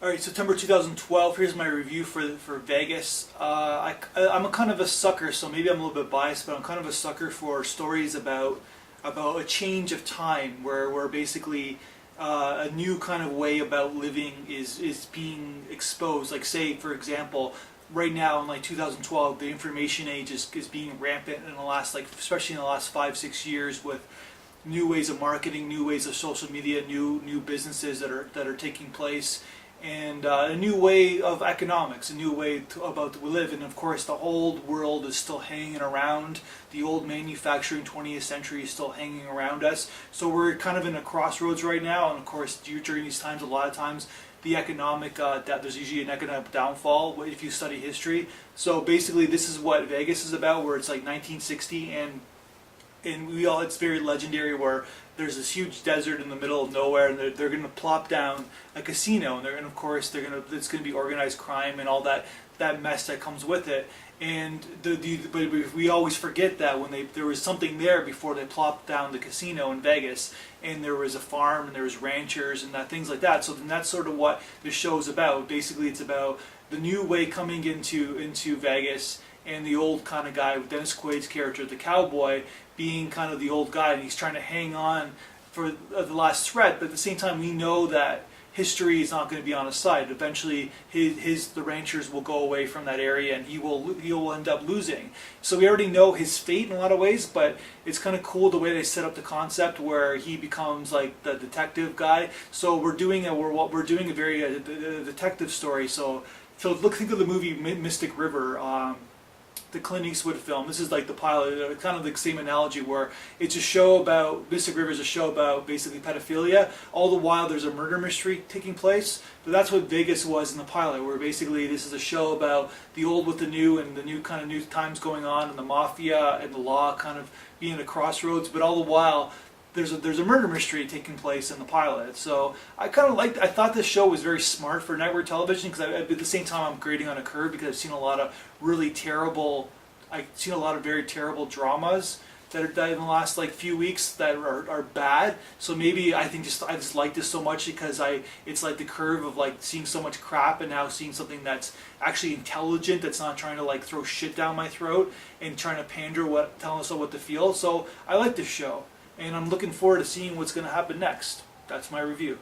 All right, September 2012. Here's my review for Vegas. I'm a kind of a sucker, so maybe I'm a little bit biased, but I'm kind of a sucker for stories about a change of time, where basically a new kind of way about living is being exposed. Like, say, for example, right now in like 2012, the information age is being rampant in the last, like, especially in the last 5-6 years, with new ways of marketing, new ways of social media, new businesses that are taking place, and a new way of economics, a new way about to live. And of course, the old world is still hanging around. The old manufacturing 20th century is still hanging around us. So we're kind of in a crossroads right now. And of course, during these times, a lot of times, the economic there's usually an economic downfall if you study history. So basically, this is what Vegas is about, where it's like 1960, and it's very legendary, where there's this huge desert in the middle of nowhere, and they're going to plop down a casino, and of course it's going to be organized crime and all that mess that comes with it. And but we always forget that when there was something there before they plopped down the casino in Vegas, and there was a farm and there was ranchers and things like that. So then that's sort of what the show's about. Basically, it's about the new way coming into Vegas, and the old kind of guy with Dennis Quaid's character, the cowboy, being kind of the old guy, and he's trying to hang on for the last threat. But at the same time, we know that history is not going to be on his side. Eventually, the ranchers will go away from that area, and he will end up losing. So we already know his fate in a lot of ways, but it's kind of cool the way they set up the concept, where he becomes like the detective guy. So we're doing a very detective story. So think of the movie Mystic River. The Clint Eastwood film. This is like the pilot, kind of the same analogy, where it's a show about, Mystic River is a show about basically pedophilia. All the while there's a murder mystery taking place. But that's what Vegas was in the pilot, where basically this is a show about the old with the new, and the new times going on, and the mafia and the law kind of being at a crossroads. But all the while there's a murder mystery taking place in the pilot. So I thought this show was very smart for network television, because at the same time I'm grading on a curve, because I've seen a lot of very terrible dramas that in the last like few weeks that are bad. So maybe I just like this so much because it's like the curve of like seeing so much crap, and now seeing something that's actually intelligent, that's not trying to like throw shit down my throat and trying to pander, telling us what to feel. So I like this show, and I'm looking forward to seeing what's going to happen next. That's my review.